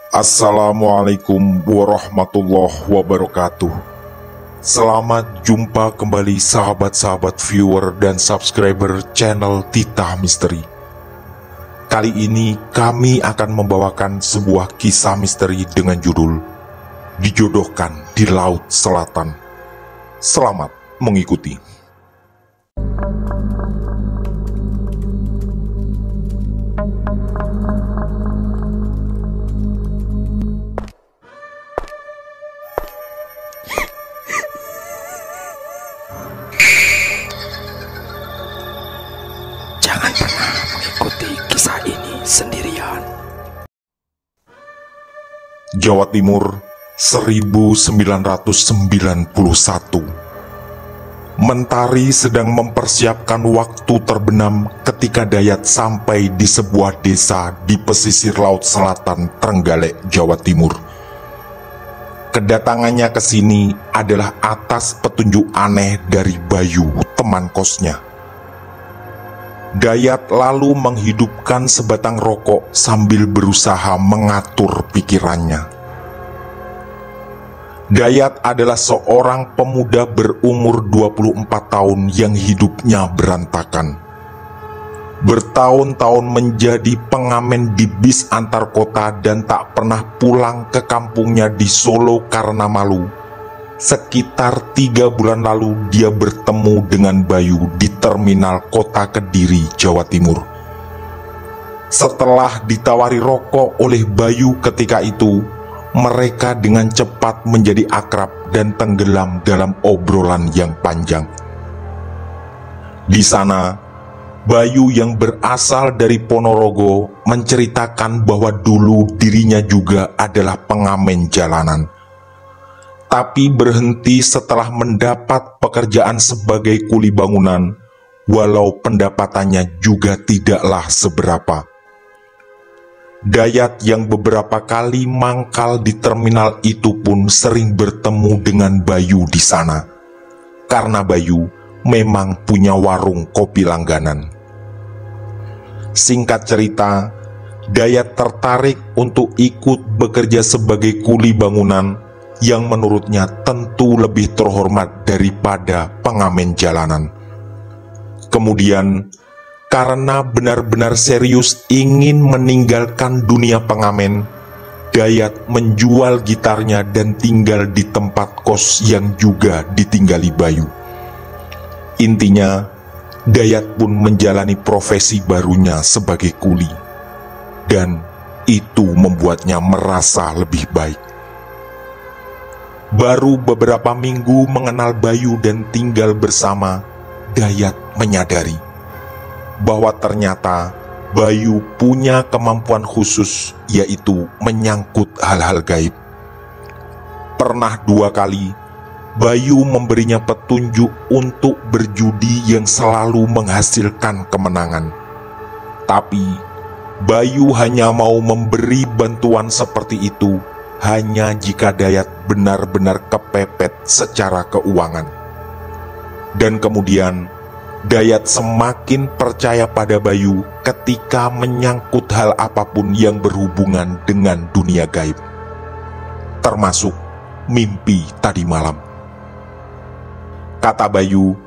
Assalamualaikum warahmatullahi wabarakatuh. Selamat jumpa kembali sahabat-sahabat viewer dan subscriber channel Titah Misteri. Kali ini kami akan membawakan sebuah kisah misteri dengan judul Dijodohkan di Laut Selatan. Selamat mengikuti. Jangan pernah mengikuti kisah ini sendirian. Jawa Timur 1991. Mentari sedang mempersiapkan waktu terbenam ketika Dayat sampai di sebuah desa di pesisir Laut Selatan Trenggalek, Jawa Timur. Kedatangannya ke sini adalah atas petunjuk aneh dari Bayu, teman kosnya. Dayat lalu menghidupkan sebatang rokok sambil berusaha mengatur pikirannya. Dayat adalah seorang pemuda berumur 24 tahun yang hidupnya berantakan. Bertahun-tahun menjadi pengamen di bis antar kota dan tak pernah pulang ke kampungnya di Solo karena malu. Sekitar 3 bulan lalu dia bertemu dengan Bayu di terminal kota Kediri, Jawa Timur. Setelah ditawari rokok oleh Bayu ketika itu, mereka dengan cepat menjadi akrab dan tenggelam dalam obrolan yang panjang. Di sana, Bayu yang berasal dari Ponorogo menceritakan bahwa dulu dirinya juga adalah pengamen jalanan, tapi berhenti setelah mendapat pekerjaan sebagai kuli bangunan, walau pendapatannya juga tidaklah seberapa. Dayat yang beberapa kali mangkal di terminal itu pun sering bertemu dengan Bayu di sana, karena Bayu memang punya warung kopi langganan. Singkat cerita, Dayat tertarik untuk ikut bekerja sebagai kuli bangunan yang menurutnya tentu lebih terhormat daripada pengamen jalanan. Kemudian, karena benar-benar serius ingin meninggalkan dunia pengamen, Dayat menjual gitarnya dan tinggal di tempat kos yang juga ditinggali Bayu. Intinya, Dayat pun menjalani profesi barunya sebagai kuli, dan itu membuatnya merasa lebih baik. Baru beberapa minggu mengenal Bayu dan tinggal bersama, Dayat menyadari bahwa ternyata Bayu punya kemampuan khusus, yaitu menyangkut hal-hal gaib. Pernah 2 kali Bayu memberinya petunjuk untuk berjudi yang selalu menghasilkan kemenangan. Tapi Bayu hanya mau memberi bantuan seperti itu hanya jika Dayat benar-benar kepepet secara keuangan. Dan kemudian Dayat semakin percaya pada Bayu ketika menyangkut hal apapun yang berhubungan dengan dunia gaib, termasuk mimpi tadi malam. Kata Bayu,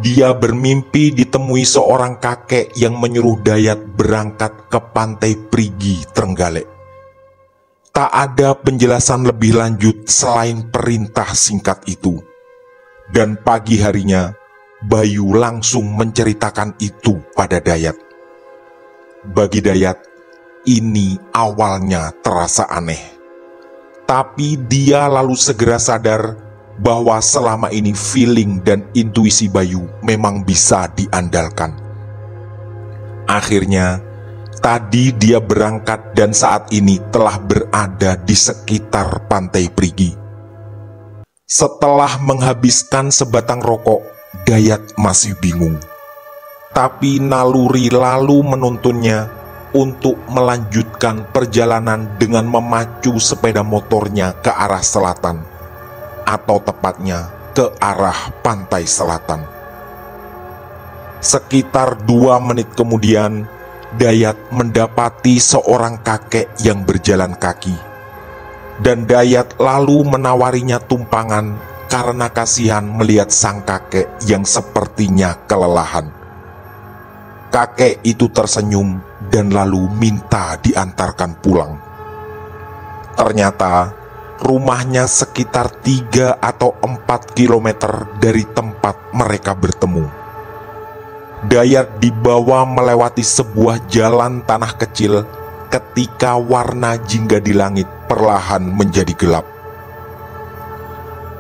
dia bermimpi ditemui seorang kakek yang menyuruh Dayat berangkat ke pantai Prigi, Trenggalek. Tak ada penjelasan lebih lanjut selain perintah singkat itu. Dan pagi harinya, Bayu langsung menceritakan itu pada Dayat. Bagi Dayat, ini awalnya terasa aneh. Tapi dia lalu segera sadar bahwa selama ini feeling dan intuisi Bayu memang bisa diandalkan. Akhirnya, tadi dia berangkat dan saat ini telah berada di sekitar pantai Prigi. Setelah menghabiskan sebatang rokok, Dayat masih bingung. Tapi naluri lalu menuntunnya untuk melanjutkan perjalanan dengan memacu sepeda motornya ke arah selatan, atau tepatnya ke arah pantai selatan. Sekitar 2 menit kemudian, Dayat mendapati seorang kakek yang berjalan kaki dan Dayat lalu menawarinya tumpangan karena kasihan melihat sang kakek yang sepertinya kelelahan. Kakek itu tersenyum dan lalu minta diantarkan pulang. Ternyata rumahnya sekitar 3 atau 4 kilometer dari tempat mereka bertemu. Dayat dibawa melewati sebuah jalan tanah kecil ketika warna jingga di langit perlahan menjadi gelap.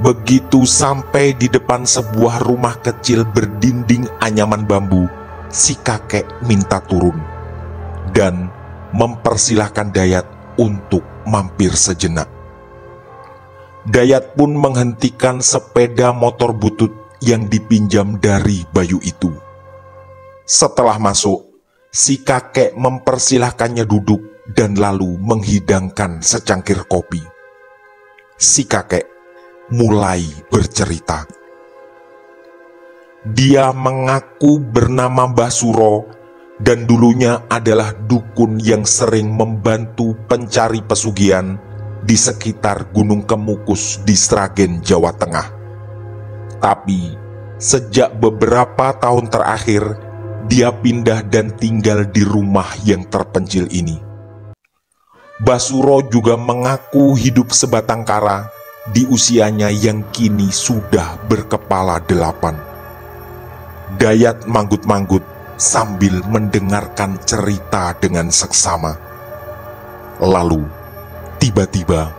Begitu sampai di depan sebuah rumah kecil berdinding anyaman bambu, si kakek minta turun dan mempersilahkan Dayat untuk mampir sejenak. Dayat pun menghentikan sepeda motor butut yang dipinjam dari Bayu itu. Setelah masuk, si kakek mempersilahkannya duduk dan lalu menghidangkan secangkir kopi. Si kakek mulai bercerita. Dia mengaku bernama Mbah Suro dan dulunya adalah dukun yang sering membantu pencari pesugihan di sekitar Gunung Kemukus di Sragen, Jawa Tengah. Tapi sejak beberapa tahun terakhir, dia pindah dan tinggal di rumah yang terpencil ini. Mbah Suro juga mengaku hidup sebatang kara di usianya yang kini sudah berkepala 8. Dayat manggut-manggut sambil mendengarkan cerita dengan seksama. Lalu tiba-tiba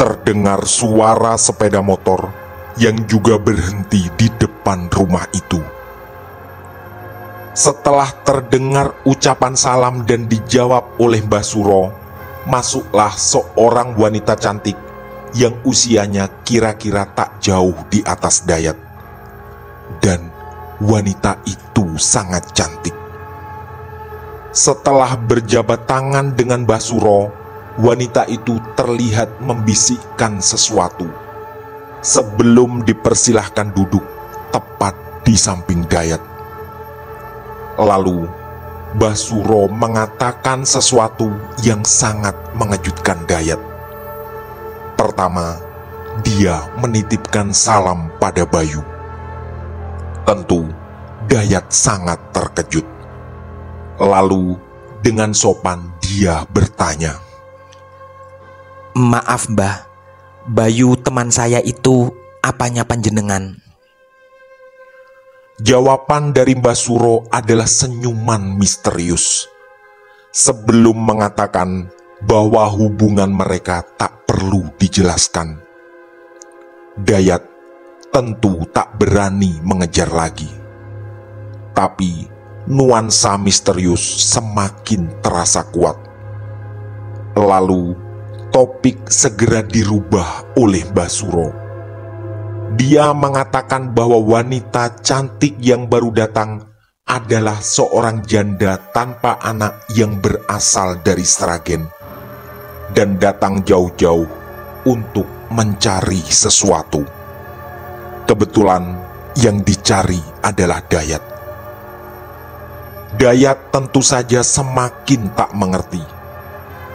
terdengar suara sepeda motor yang juga berhenti di depan rumah itu. Setelah terdengar ucapan salam dan dijawab oleh Mbah Suro, masuklah seorang wanita cantik yang usianya kira-kira tak jauh di atas Dayat. Dan wanita itu sangat cantik. Setelah berjabat tangan dengan Mbah Suro, wanita itu terlihat membisikkan sesuatu sebelum dipersilahkan duduk tepat di samping Dayat. Lalu Mbah Suro mengatakan sesuatu yang sangat mengejutkan Dayat. Pertama, dia menitipkan salam pada Bayu. Tentu Dayat sangat terkejut. Lalu dengan sopan dia bertanya, "Maaf Mbah, Bayu teman saya itu apanya panjenengan?" Jawaban dari Mbah Suro adalah senyuman misterius. Sebelum mengatakan bahwa hubungan mereka tak perlu dijelaskan, Dayat tentu tak berani mengejar lagi. Tapi nuansa misterius semakin terasa kuat. Lalu topik segera dirubah oleh Mbah Suro. Dia mengatakan bahwa wanita cantik yang baru datang adalah seorang janda tanpa anak yang berasal dari Sragen dan datang jauh-jauh untuk mencari sesuatu. Kebetulan yang dicari adalah Dayat. Dayat tentu saja semakin tak mengerti.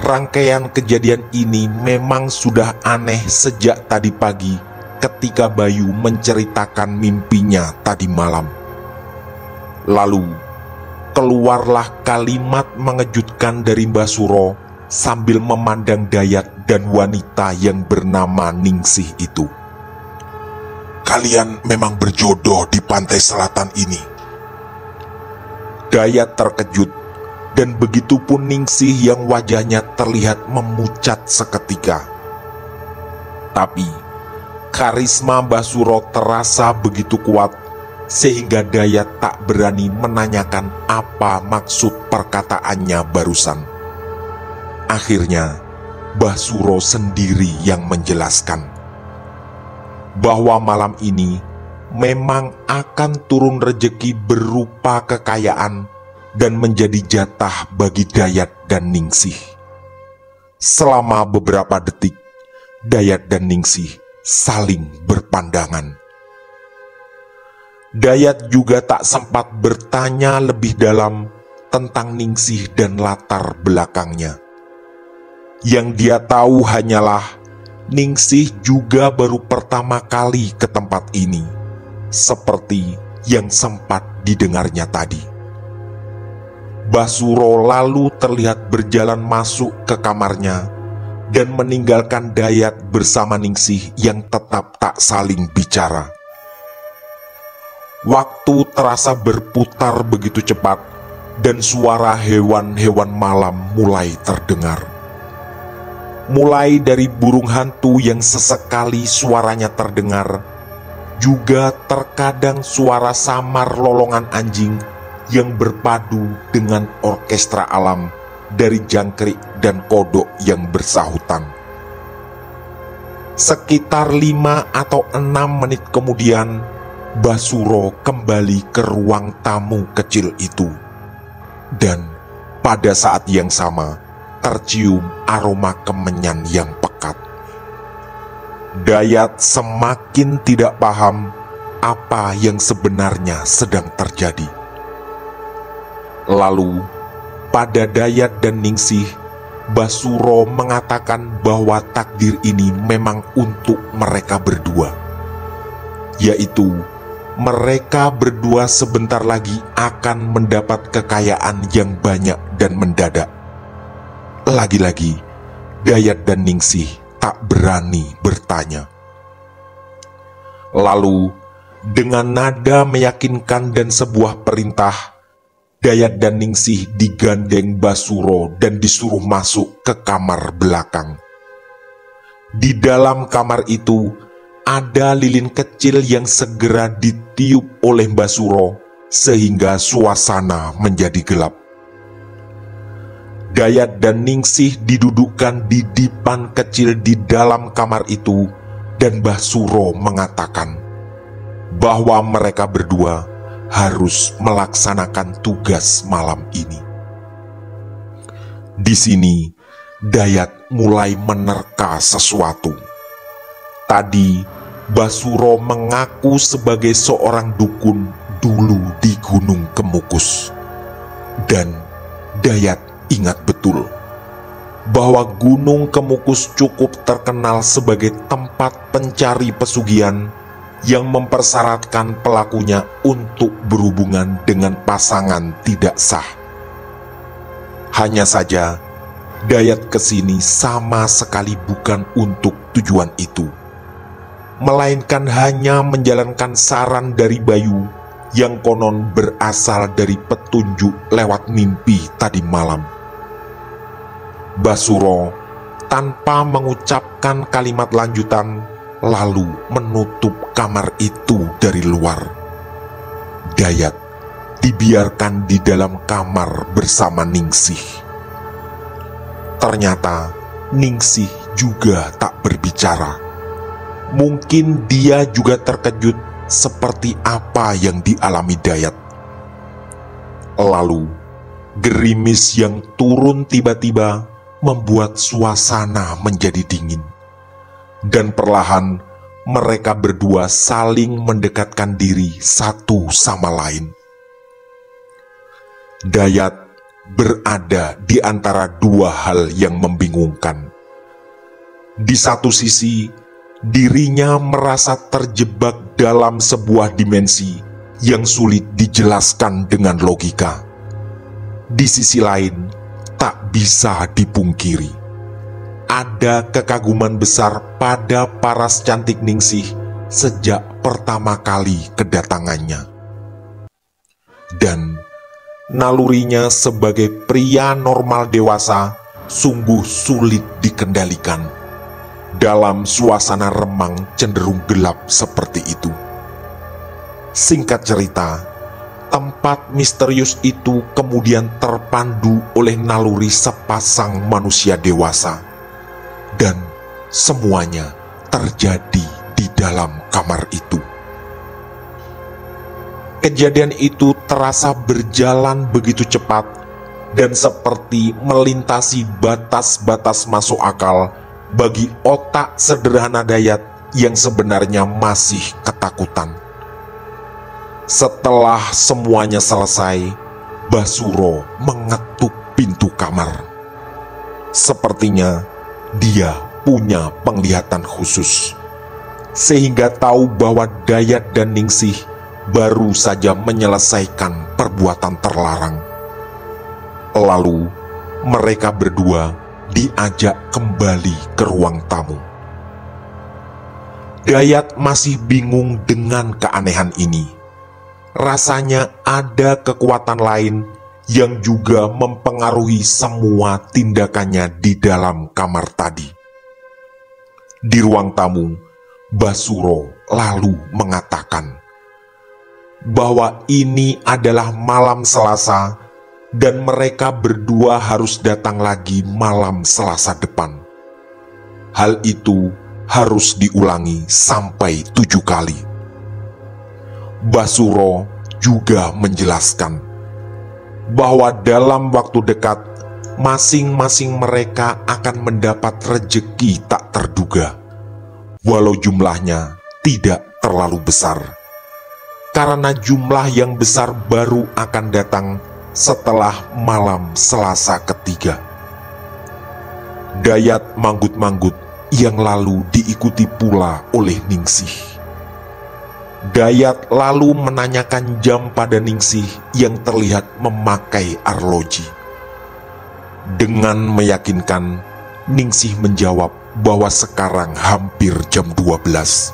Rangkaian kejadian ini memang sudah aneh sejak tadi pagi ketika Bayu menceritakan mimpinya tadi malam. Lalu keluarlah kalimat mengejutkan dari Mbah Suro sambil memandang Dayat dan wanita yang bernama Ningsih itu. "Kalian memang berjodoh di pantai selatan ini." Dayat terkejut, dan begitupun Ningsih yang wajahnya terlihat memucat seketika. Tapi karisma Mbah Suro terasa begitu kuat sehingga Dayat tak berani menanyakan apa maksud perkataannya barusan. Akhirnya Mbah Suro sendiri yang menjelaskan bahwa malam ini memang akan turun rejeki berupa kekayaan dan menjadi jatah bagi Dayat dan Ningsih. Selama beberapa detik, Dayat dan Ningsih saling berpandangan. Dayat juga tak sempat bertanya lebih dalam tentang Ningsih dan latar belakangnya. Yang dia tahu hanyalah Ningsih juga baru pertama kali ke tempat ini, seperti yang sempat didengarnya tadi. Basuro lalu terlihat berjalan masuk ke kamarnya dan meninggalkan Dayat bersama Ningsih yang tetap tak saling bicara. Waktu terasa berputar begitu cepat dan suara hewan-hewan malam mulai terdengar. Mulai dari burung hantu yang sesekali suaranya terdengar, juga terkadang suara samar lolongan anjing yang berpadu dengan orkestra alam dari jangkrik dan kodok yang bersahutan. Sekitar 5 atau 6 menit kemudian, Basuro kembali ke ruang tamu kecil itu. Dan pada saat yang sama, tercium aroma kemenyan yang pekat. Dayat semakin tidak paham apa yang sebenarnya sedang terjadi. Lalu, pada Dayat dan Ningsih, Basuro mengatakan bahwa takdir ini memang untuk mereka berdua, yaitu mereka berdua sebentar lagi akan mendapat kekayaan yang banyak dan mendadak. Lagi-lagi, Dayat dan Ningsih tak berani bertanya. Lalu, dengan nada meyakinkan dan sebuah perintah, Dayat dan Ningsih digandeng Basuro dan disuruh masuk ke kamar belakang. Di dalam kamar itu, ada lilin kecil yang segera ditiup oleh Basuro sehingga suasana menjadi gelap. Dayat dan Ningsih didudukkan di dipan kecil di dalam kamar itu dan Basuro mengatakan bahwa mereka berdua harus melaksanakan tugas malam ini. Di sini, Dayat mulai menerka sesuatu. Tadi, Basuro mengaku sebagai seorang dukun dulu di Gunung Kemukus. Dan Dayat ingat betul bahwa Gunung Kemukus cukup terkenal sebagai tempat pencari pesugihan yang mempersyaratkan pelakunya untuk berhubungan dengan pasangan tidak sah. Hanya saja, Dayat kesini sama sekali bukan untuk tujuan itu, melainkan hanya menjalankan saran dari Bayu yang konon berasal dari petunjuk lewat mimpi tadi malam. Basuro tanpa mengucapkan kalimat lanjutan lalu menutup kamar itu dari luar. Dayat dibiarkan di dalam kamar bersama Ningsih. Ternyata Ningsih juga tak berbicara. Mungkin dia juga terkejut seperti apa yang dialami Dayat. Lalu, gerimis yang turun tiba-tiba membuat suasana menjadi dingin. Dan perlahan mereka berdua saling mendekatkan diri satu sama lain. Dayat berada di antara dua hal yang membingungkan. Di satu sisi, dirinya merasa terjebak dalam sebuah dimensi yang sulit dijelaskan dengan logika. Di sisi lain, tak bisa dipungkiri ada kekaguman besar pada paras cantik Ningsih sejak pertama kali kedatangannya. Dan nalurinya sebagai pria normal dewasa sungguh sulit dikendalikan dalam suasana remang cenderung gelap seperti itu. Singkat cerita, tempat misterius itu kemudian terpandu oleh naluri sepasang manusia dewasa. Dan semuanya terjadi di dalam kamar itu. Kejadian itu terasa berjalan begitu cepat dan seperti melintasi batas-batas masuk akal bagi otak sederhana Dayat yang sebenarnya masih ketakutan. Setelah semuanya selesai, Basuro mengetuk pintu kamar. Sepertinya dia punya penglihatan khusus, sehingga tahu bahwa Dayat dan Ningsih baru saja menyelesaikan perbuatan terlarang. Lalu mereka berdua diajak kembali ke ruang tamu. Dayat masih bingung dengan keanehan ini. Rasanya ada kekuatan lain yang juga mempengaruhi semua tindakannya di dalam kamar tadi. Di ruang tamu, Basuro lalu mengatakan bahwa ini adalah malam Selasa dan mereka berdua harus datang lagi malam Selasa depan. Hal itu harus diulangi sampai 7 kali. Basuro juga menjelaskan bahwa dalam waktu dekat masing-masing mereka akan mendapat rejeki tak terduga, walau jumlahnya tidak terlalu besar, karena jumlah yang besar baru akan datang setelah malam Selasa ketiga. Dayat manggut-manggut yang lalu diikuti pula oleh Ningsih. Dayat lalu menanyakan jam pada Ningsih yang terlihat memakai arloji. Dengan meyakinkan, Ningsih menjawab bahwa sekarang hampir jam 12.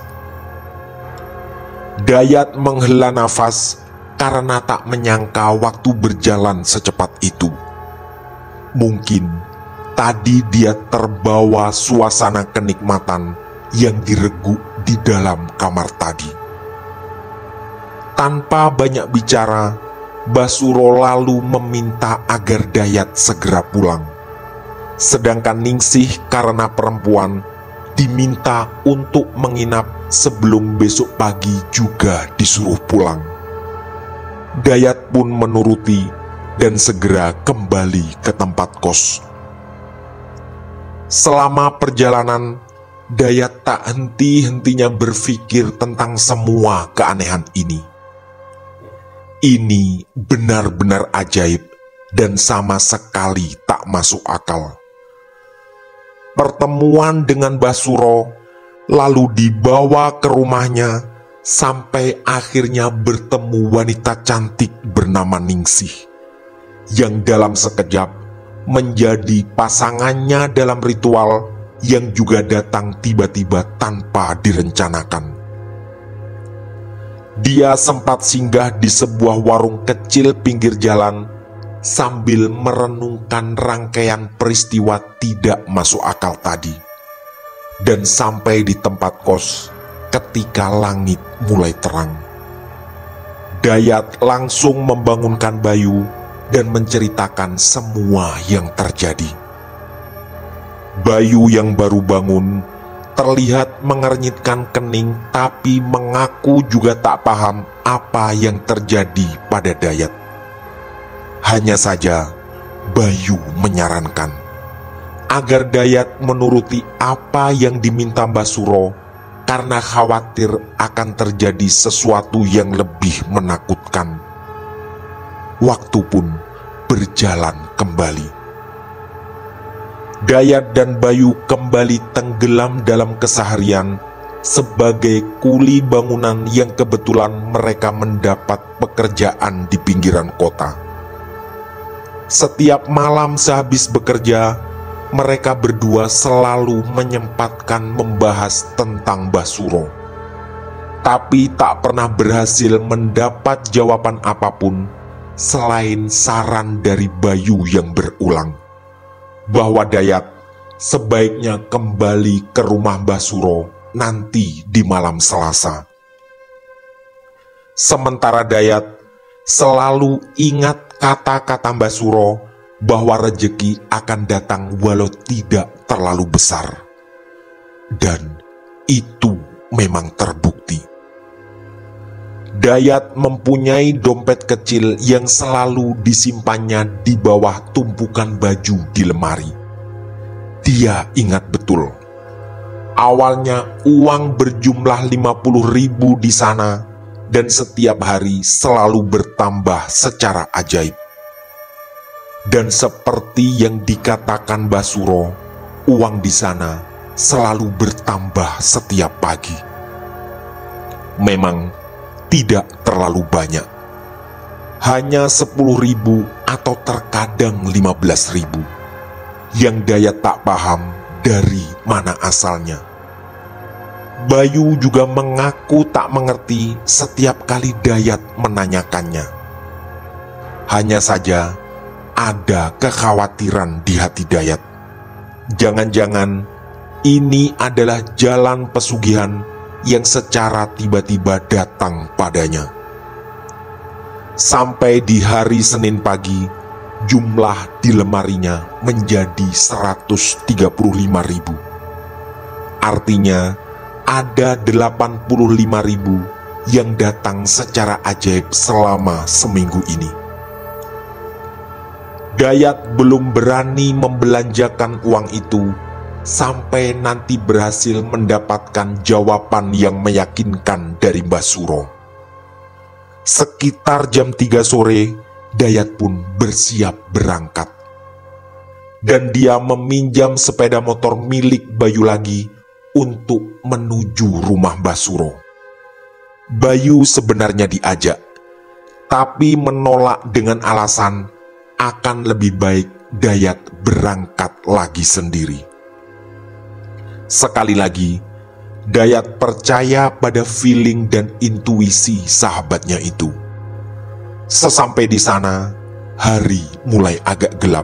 Dayat menghela nafas karena tak menyangka waktu berjalan secepat itu. Mungkin tadi dia terbawa suasana kenikmatan yang diregu di dalam kamar tadi. Tanpa banyak bicara, Basuro lalu meminta agar Dayat segera pulang. Sedangkan Ningsih karena perempuan diminta untuk menginap sebelum besok pagi juga disuruh pulang. Dayat pun menuruti dan segera kembali ke tempat kos. Selama perjalanan, Dayat tak henti-hentinya berpikir tentang semua keanehan ini. Ini benar-benar ajaib dan sama sekali tak masuk akal. Pertemuan dengan Basuro lalu dibawa ke rumahnya sampai akhirnya bertemu wanita cantik bernama Ningsih, yang dalam sekejap menjadi pasangannya dalam ritual yang juga datang tiba-tiba tanpa direncanakan. Dia sempat singgah di sebuah warung kecil pinggir jalan sambil merenungkan rangkaian peristiwa tidak masuk akal tadi, dan sampai di tempat kos ketika langit mulai terang. Dayat langsung membangunkan Bayu dan menceritakan semua yang terjadi. Bayu yang baru bangun terlihat mengernyitkan kening, tapi mengaku juga tak paham apa yang terjadi pada Dayat. Hanya saja Bayu menyarankan agar Dayat menuruti apa yang diminta Basuro karena khawatir akan terjadi sesuatu yang lebih menakutkan. Waktu pun berjalan kembali. Dayat dan Bayu kembali tenggelam dalam keseharian sebagai kuli bangunan yang kebetulan mereka mendapat pekerjaan di pinggiran kota. Setiap malam sehabis bekerja, mereka berdua selalu menyempatkan membahas tentang Basuro. Tapi tak pernah berhasil mendapat jawaban apapun selain saran dari Bayu yang berulang bahwa Dayat sebaiknya kembali ke rumah Basuro nanti di malam Selasa. Sementara Dayat selalu ingat kata-kata Basuro bahwa rejeki akan datang walau tidak terlalu besar. Dan itu memang terbukti. Dayat mempunyai dompet kecil yang selalu disimpannya di bawah tumpukan baju di lemari. Dia ingat betul, awalnya uang berjumlah 50.000 di sana dan setiap hari selalu bertambah secara ajaib. Dan seperti yang dikatakan Basuro, uang di sana selalu bertambah setiap pagi. Memang tidak terlalu banyak, hanya 10.000 atau terkadang 15.000, yang Dayat tak paham dari mana asalnya. Bayu juga mengaku tak mengerti setiap kali Dayat menanyakannya. Hanya saja ada kekhawatiran di hati Dayat. Jangan-jangan ini adalah jalan pesugihan yang secara tiba-tiba datang padanya. Sampai di hari Senin pagi, jumlah di lemarinya menjadi 135.000. Artinya ada 85.000 yang datang secara ajaib selama seminggu ini. Dayat belum berani membelanjakan uang itu sampai nanti berhasil mendapatkan jawaban yang meyakinkan dari Mbah Suro. Sekitar jam 3 sore, Dayat pun bersiap berangkat. Dan dia meminjam sepeda motor milik Bayu lagi untuk menuju rumah Mbah Suro. Bayu sebenarnya diajak, tapi menolak dengan alasan akan lebih baik Dayat berangkat lagi sendiri. Sekali lagi, Dayat percaya pada feeling dan intuisi sahabatnya itu. Sesampai di sana, hari mulai agak gelap,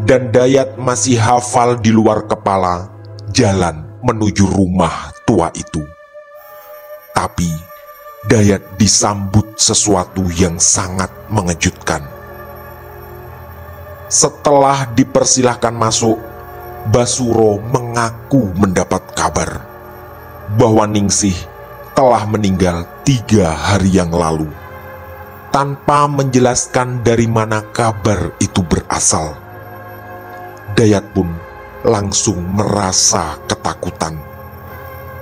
dan Dayat masih hafal di luar kepala jalan menuju rumah tua itu. Tapi Dayat disambut sesuatu yang sangat mengejutkan. Setelah dipersilahkan masuk, Mbah Suro mengaku mendapat kabar bahwa Ningsih telah meninggal 3 hari yang lalu, tanpa menjelaskan dari mana kabar itu berasal. Dayat pun langsung merasa ketakutan.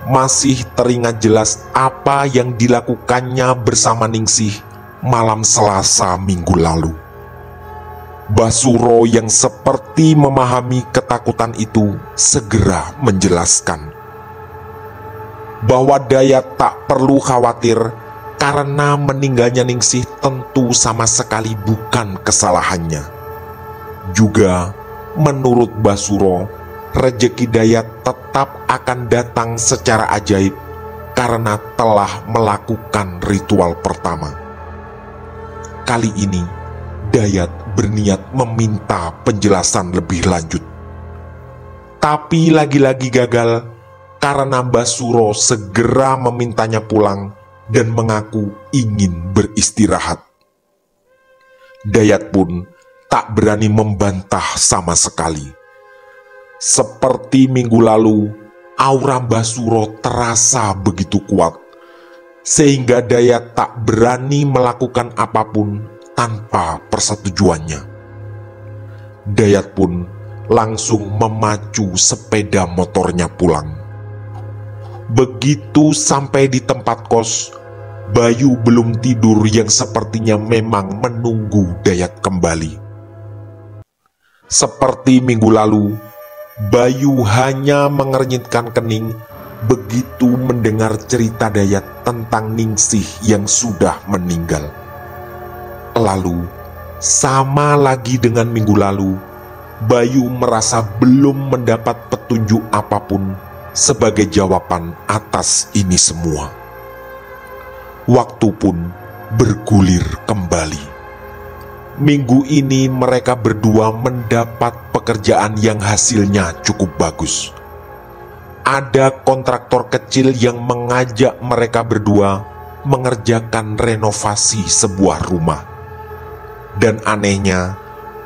Masih teringat jelas apa yang dilakukannya bersama Ningsih malam Selasa minggu lalu. Mbah Suro yang seperti memahami ketakutan itu segera menjelaskan bahwa Dayat tak perlu khawatir karena meninggalnya Ningsih tentu sama sekali bukan kesalahannya. Juga menurut Mbah Suro, rejeki Dayat tetap akan datang secara ajaib karena telah melakukan ritual pertama. Kali ini Dayat berniat meminta penjelasan lebih lanjut, tapi lagi-lagi gagal karena Mbah Suro segera memintanya pulang dan mengaku ingin beristirahat. Dayat pun tak berani membantah sama sekali. Seperti minggu lalu, aura Mbah Suro terasa begitu kuat, sehingga Dayat tak berani melakukan apapun tanpa persetujuannya. Dayat pun langsung memacu sepeda motornya pulang. Begitu sampai di tempat kos, Bayu belum tidur yang sepertinya memang menunggu Dayat kembali. Seperti minggu lalu, Bayu hanya mengernyitkan kening begitu mendengar cerita Dayat tentang Ningsih yang sudah meninggal. Lalu, sama lagi dengan minggu lalu, Bayu merasa belum mendapat petunjuk apapun sebagai jawaban atas ini semua. Waktu pun bergulir kembali. Minggu ini mereka berdua mendapat pekerjaan yang hasilnya cukup bagus. Ada kontraktor kecil yang mengajak mereka berdua mengerjakan renovasi sebuah rumah. Dan anehnya,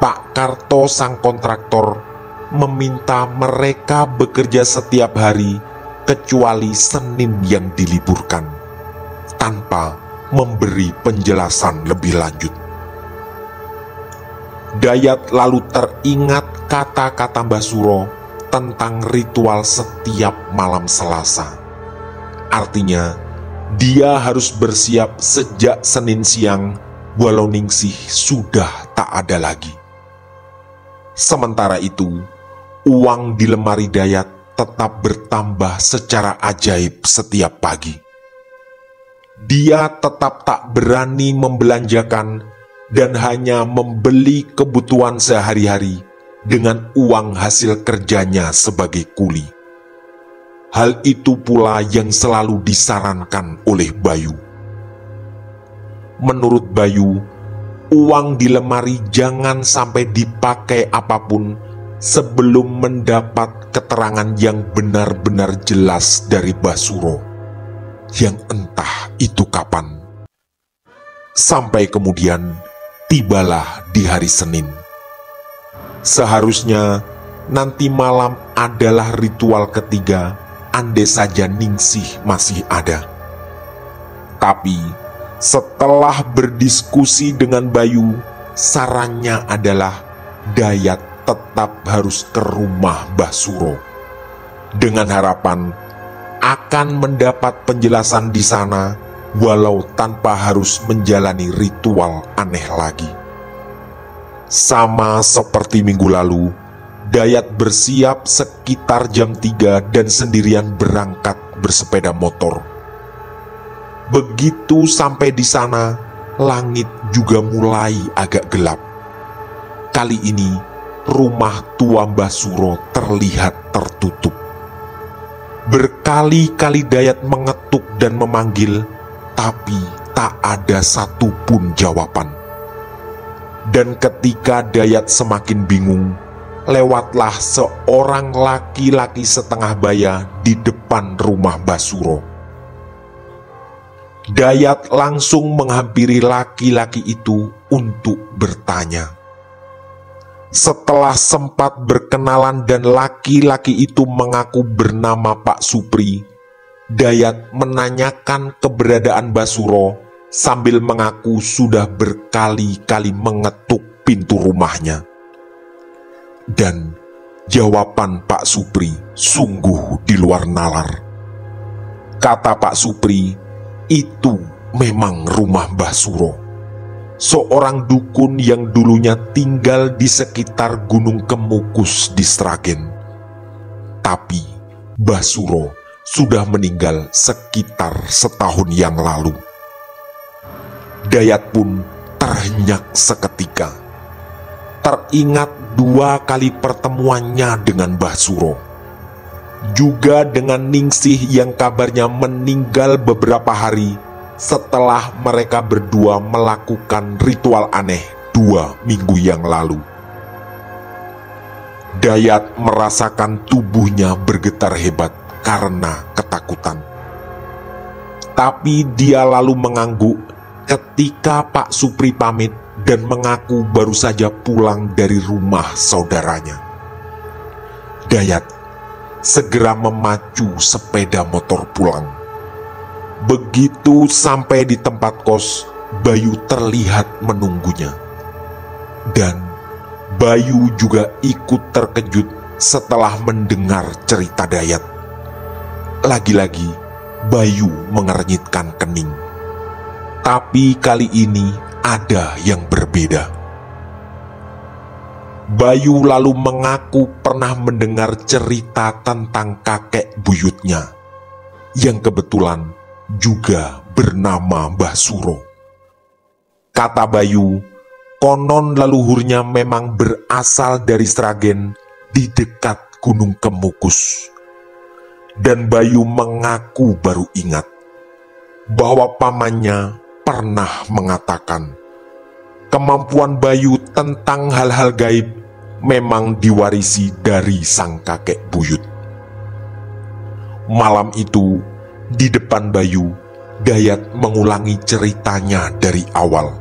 Pak Karto sang kontraktor meminta mereka bekerja setiap hari kecuali Senin yang diliburkan, tanpa memberi penjelasan lebih lanjut. Dayat lalu teringat kata-kata Mbah Suro tentang ritual setiap malam Selasa. Artinya, dia harus bersiap sejak Senin siang walau Ningsih sudah tak ada lagi. Sementara itu, uang di lemari Dayat tetap bertambah secara ajaib setiap pagi. Dia tetap tak berani membelanjakan dan hanya membeli kebutuhan sehari-hari dengan uang hasil kerjanya sebagai kuli. Hal itu pula yang selalu disarankan oleh Bayu. Menurut Bayu, uang di lemari jangan sampai dipakai apapun sebelum mendapat keterangan yang benar-benar jelas dari Basuro, yang entah itu kapan. Sampai kemudian tibalah di hari Senin. Seharusnya nanti malam adalah ritual ketiga, andai saja Ningsih masih ada. Tapi setelah berdiskusi dengan Bayu, sarannya adalah Dayat tetap harus ke rumah Basuro, dengan harapan akan mendapat penjelasan di sana walau tanpa harus menjalani ritual aneh lagi. Sama seperti minggu lalu, Dayat bersiap sekitar jam 3 dan sendirian berangkat bersepeda motor. Begitu sampai di sana, langit juga mulai agak gelap. Kali ini, rumah tua Basuro terlihat tertutup. Berkali-kali Dayat mengetuk dan memanggil, tapi tak ada satupun jawaban. Dan ketika Dayat semakin bingung, lewatlah seorang laki-laki setengah baya di depan rumah Basuro. Dayat langsung menghampiri laki-laki itu untuk bertanya. Setelah sempat berkenalan dan laki-laki itu mengaku bernama Pak Supri, Dayat menanyakan keberadaan Basuro sambil mengaku sudah berkali-kali mengetuk pintu rumahnya. Dan jawaban Pak Supri sungguh di luar nalar. Kata Pak Supri, itu memang rumah Basuro, seorang dukun yang dulunya tinggal di sekitar Gunung Kemukus di Sragen. Tapi Basuro sudah meninggal sekitar setahun yang lalu. Dayat pun terhenyak seketika. Teringat 2 kali pertemuannya dengan Basuro, juga dengan Ningsih yang kabarnya meninggal beberapa hari setelah mereka berdua melakukan ritual aneh 2 minggu yang lalu. Dayat merasakan tubuhnya bergetar hebat karena ketakutan. Tapi dia lalu mengangguk ketika Pak Supri pamit dan mengaku baru saja pulang dari rumah saudaranya. Dayat segera memacu sepeda motor pulang. Begitu sampai di tempat kos, Bayu terlihat menunggunya. Dan Bayu juga ikut terkejut setelah mendengar cerita Dayat. Lagi-lagi Bayu mengernyitkan kening. Tapi kali ini ada yang berbeda. Bayu lalu mengaku pernah mendengar cerita tentang kakek buyutnya, yang kebetulan juga bernama Basuro. Kata Bayu, konon leluhurnya memang berasal dari Sragen di dekat Gunung Kemukus. Dan Bayu mengaku baru ingat bahwa pamannya pernah mengatakan kemampuan Bayu tentang hal-hal gaib memang diwarisi dari sang kakek buyut. Malam itu, di depan Bayu, Dayat mengulangi ceritanya dari awal.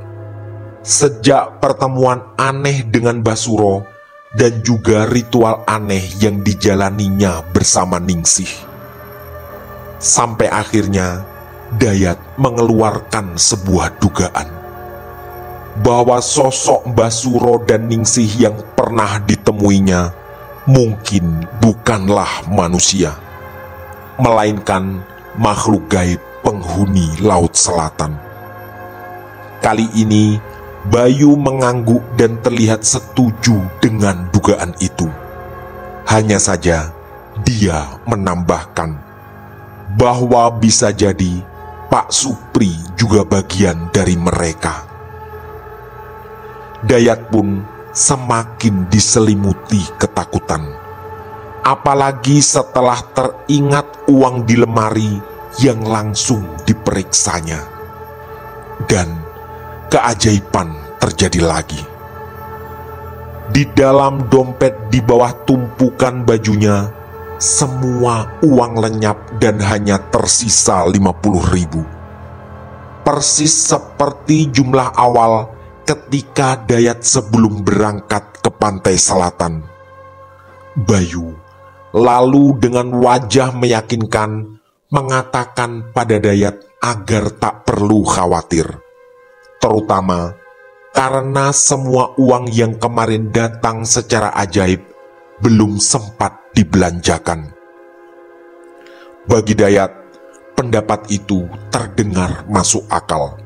Sejak pertemuan aneh dengan Basuro dan juga ritual aneh yang dijalaninya bersama Ningsih. Sampai akhirnya Dayat mengeluarkan sebuah dugaan bahwa sosok Basuro dan Ningsih yang pernah ditemuinya mungkin bukanlah manusia, melainkan makhluk gaib penghuni Laut Selatan. Kali ini Bayu mengangguk dan terlihat setuju dengan dugaan itu. Hanya saja Dia menambahkan bahwa bisa jadi Pak Supri juga bagian dari mereka. Dayat pun semakin diselimuti ketakutan, apalagi setelah teringat uang di lemari yang langsung diperiksanya. Dan keajaiban terjadi lagi. Di dalam dompet di bawah tumpukan bajunya, semua uang lenyap dan hanya tersisa 50.000. Persis seperti jumlah awal ketika Dayat sebelum berangkat ke pantai selatan. Bayu lalu dengan wajah meyakinkan mengatakan pada Dayat agar tak perlu khawatir, terutama karena semua uang yang kemarin datang secara ajaib belum sempat dibelanjakan. Bagi Dayat, pendapat itu terdengar masuk akal,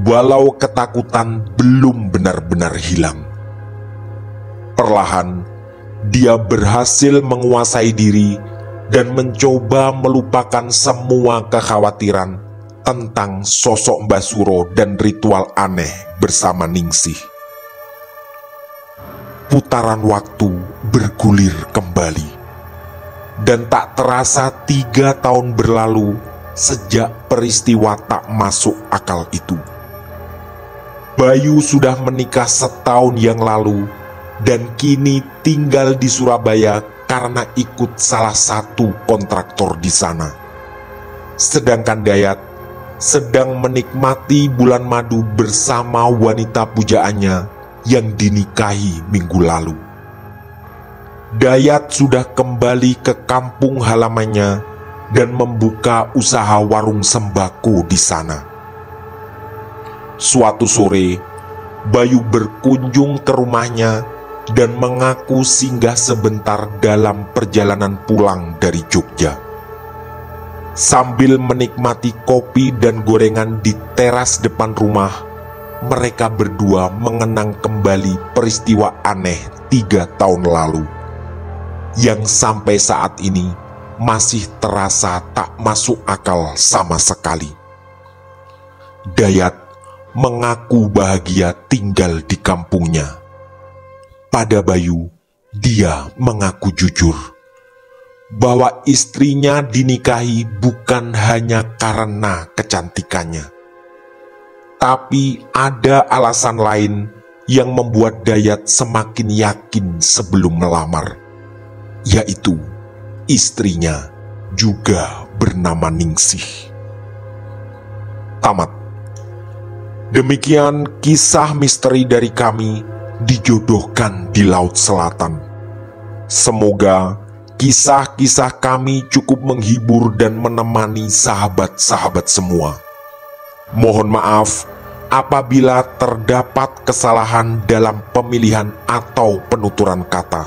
walau ketakutan belum benar-benar hilang. Perlahan, dia berhasil menguasai diri dan mencoba melupakan semua kekhawatiran tentang sosok Mbah Suro dan ritual aneh bersama Ningsih. Putaran waktu bergulir kembali, dan tak terasa 3 tahun berlalu sejak peristiwa tak masuk akal itu. Bayu sudah menikah setahun yang lalu dan kini tinggal di Surabaya karena ikut salah satu kontraktor di sana. Sedangkan Dayat sedang menikmati bulan madu bersama wanita pujaannya yang dinikahi minggu lalu. Dayat sudah kembali ke kampung halamannya dan membuka usaha warung sembako di sana. Suatu sore, Bayu berkunjung ke rumahnya dan mengaku singgah sebentar dalam perjalanan pulang dari Jogja. Sambil menikmati kopi dan gorengan di teras depan rumah, mereka berdua mengenang kembali peristiwa aneh 3 tahun lalu, yang sampai saat ini masih terasa tak masuk akal sama sekali. Dayat mengaku bahagia tinggal di kampungnya. Pada Bayu, dia mengaku jujur bahwa istrinya dinikahi bukan hanya karena kecantikannya, tapi ada alasan lain yang membuat Dayat semakin yakin sebelum melamar, yaitu istrinya juga bernama Ningsih. Tamat. Demikian kisah misteri dari kami, Dijodohkan di Laut Selatan. Semoga kisah-kisah kami cukup menghibur dan menemani sahabat-sahabat semua. Mohon maaf apabila terdapat kesalahan dalam pemilihan atau penuturan kata.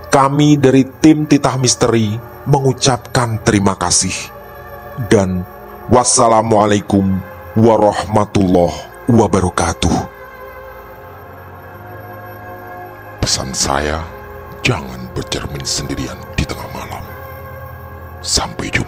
Kami dari tim Titah Misteri mengucapkan terima kasih. Dan wassalamualaikum warahmatullahi wabarakatuh. Pesan saya, jangan bercermin sendirian di tengah malam. Sampai jumpa.